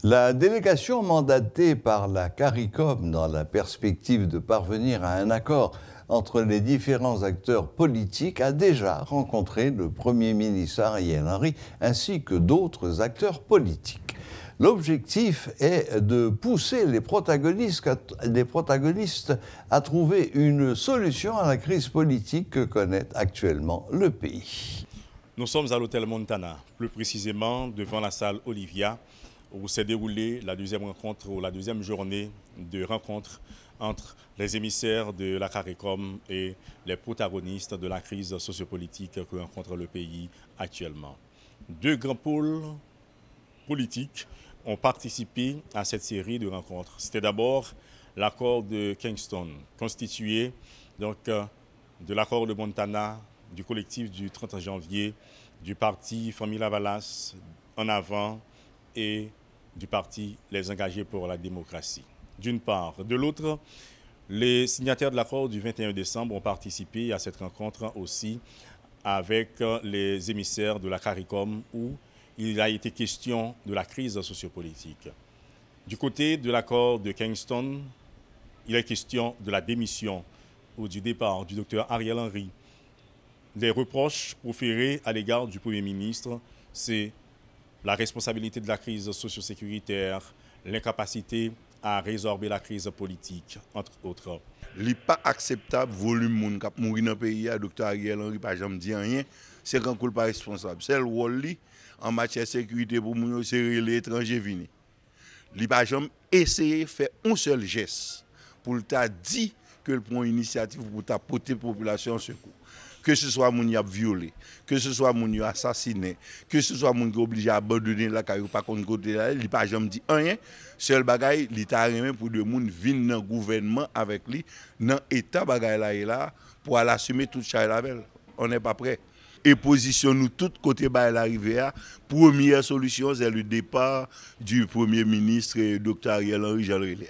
La délégation mandatée par la CARICOM dans la perspective de parvenir à un accord entre les différents acteurs politiques a déjà rencontré le Premier ministre Ariel Henry ainsi que d'autres acteurs politiques. L'objectif est de pousser les protagonistes à trouver une solution à la crise politique que connaît actuellement le pays. Nous sommes à l'hôtel Montana, plus précisément devant la salle Olivia, où s'est déroulée la deuxième rencontre ou la deuxième journée de rencontre entre les émissaires de la CARICOM et les protagonistes de la crise sociopolitique que rencontre le pays actuellement. Deux grands pôles politiques ont participé à cette série de rencontres. C'était d'abord l'accord de Kingston, constitué donc de l'accord de Montana, du collectif du 30 janvier, du parti Famille Avalas en avant et du parti Les Engagés pour la démocratie. D'une part. De l'autre, les signataires de l'accord du 21 décembre ont participé à cette rencontre aussi avec les émissaires de la CARICOM où il a été question de la crise sociopolitique. Du côté de l'accord de Kingston, il est question de la démission ou du départ du docteur Ariel Henry. Les reproches proférés à l'égard du Premier ministre, c'est la responsabilité de la crise socio-sécuritaire, l'incapacité à résorber la crise politique, entre autres. Il n'est pas acceptable volume moun k'ap mourir dans le pays, docteur Ariel Henry pas jamais dit rien, c'est quand pas responsable. C'est le rôle en matière de sécurité pour moun c'est les étrangers venir. Il pas jamais essayé de faire un seul geste pour t'a dit que le prend initiative pour t'apporter population secours. Que ce soit moun y a violé, que ce soit moun y a assassiné, que ce soit moun qui obligé à abandonner la carrière par contre côté là, il pas jamais dit rien. Seul bagay li ta remen pour de moun vinn dans gouvernement avec lui, dans état bagay là et là pour aller assumer toute charge avec. On n'est pas prêt. Et position nous tout côté ba l'arrivée à première solution c'est le départ du Premier ministre Dr Ariel Henry Jean-René.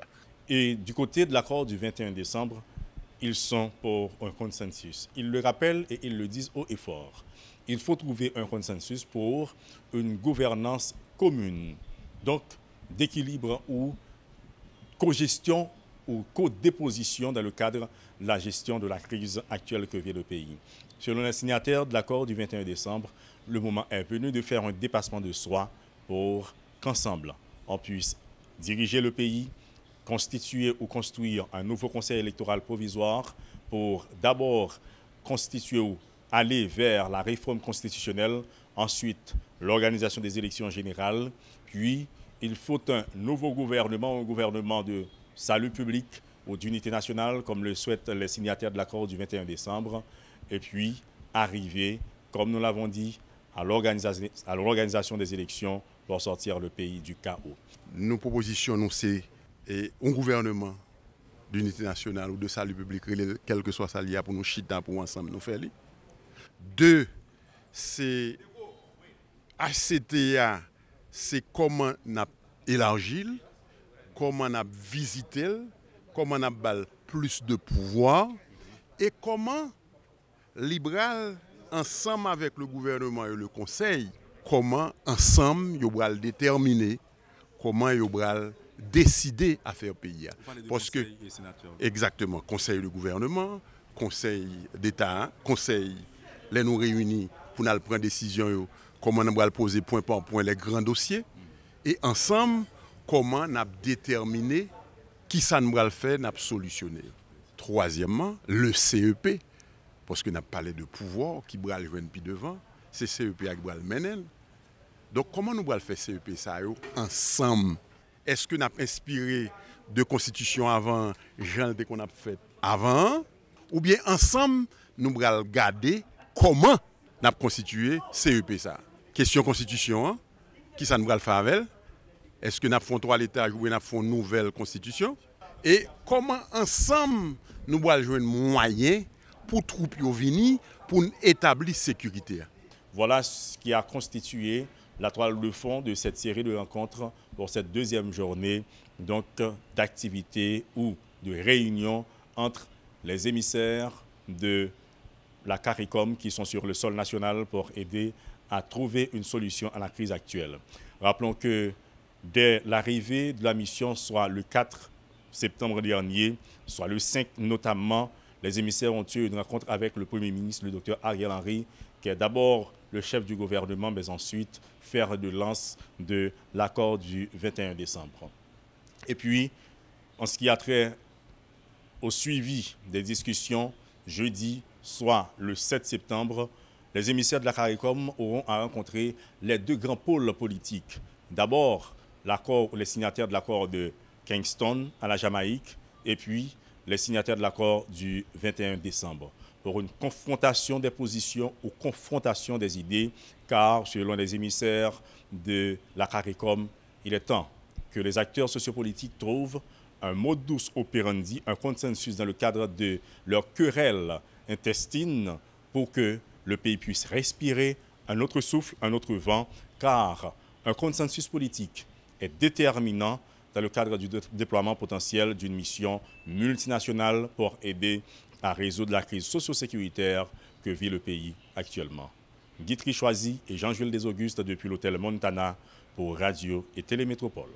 Et du côté de l'accord du 21 décembre, ils sont pour un consensus. Ils le rappellent et ils le disent haut et fort. Il faut trouver un consensus pour une gouvernance commune, donc d'équilibre ou co-gestion ou co-déposition dans le cadre de la gestion de la crise actuelle que vit le pays. Selon les signataires de l'accord du 21 décembre, le moment est venu de faire un dépassement de soi pour qu'ensemble, on puisse diriger le pays, constituer ou construire un nouveau conseil électoral provisoire pour d'abord constituer ou aller vers la réforme constitutionnelle, ensuite l'organisation des élections générales, puis il faut un nouveau gouvernement, un gouvernement de salut public ou d'unité nationale, comme le souhaitent les signataires de l'accord du 21 décembre, et puis arriver, comme nous l'avons dit, à l'organisation des élections pour sortir le pays du chaos. Nos propositions, nous, c'est un gouvernement d'unité nationale ou de salut public, quel que soit ça, pour nous chiter pour ensemble nous faire. Deux, c'est ACTA, c'est comment on a élargi, comment on a visité, comment on a plus de pouvoir et comment libéral, ensemble avec le gouvernement et le conseil, comment ensemble ils vont déterminer comment ils vont décider à faire pays. Parce que exactement, conseil de gouvernement, conseil d'État, conseil les nous réunis pour nous prendre décision comment on va poser point par point les grands dossiers et ensemble comment on a déterminé qui ça nous va le faire, nous solutionner. Troisièmement, le CEP parce que nous avons parlé de pouvoir qui va le joindre puis devant, c'est CEP qui va le mener. Donc comment nous allons faire CEP ça ensemble? Est-ce que nous avons inspiré de constitution avant, genre qu'on a fait avant, ou bien ensemble nous allons regarder comment nous avons constitué CEP ça? Question constitution, hein? Qui ça nous va le faire avec? Est-ce que nous avons fait 3 étages ou nous avons fait une nouvelle constitution? Et comment ensemble nous allons jouer un moyen pour troupes venir pour établir sécurité? Voilà ce qui a constitué la toile de fond de cette série de rencontres pour cette deuxième journée d'activités ou de réunions entre les émissaires de la CARICOM qui sont sur le sol national pour aider à trouver une solution à la crise actuelle. Rappelons que dès l'arrivée de la mission, soit le 4 septembre dernier, soit le 5 notamment, les émissaires ont eu une rencontre avec le Premier ministre, le docteur Ariel Henry, qui est d'abord le chef du gouvernement, mais ensuite fer de lance de l'accord du 21 décembre. Et puis, en ce qui a trait au suivi des discussions, jeudi, soit le 7 septembre, les émissaires de la CARICOM auront à rencontrer les deux grands pôles politiques. D'abord, les signataires de l'accord de Kingston à la Jamaïque, et puis les signataires de l'accord du 21 décembre, pour une confrontation des positions ou confrontation des idées, car selon les émissaires de la CARICOM, il est temps que les acteurs sociopolitiques trouvent un modus operandi, un consensus dans le cadre de leur querelle intestine pour que le pays puisse respirer un autre souffle, un autre vent, car un consensus politique est déterminant dans le cadre du déploiement potentiel d'une mission multinationale pour aider à résoudre la crise socio-sécuritaire que vit le pays actuellement. Guy Trichoisi et Jean-Jules Desaugustes depuis l'hôtel Montana pour Radio et Télémétropole.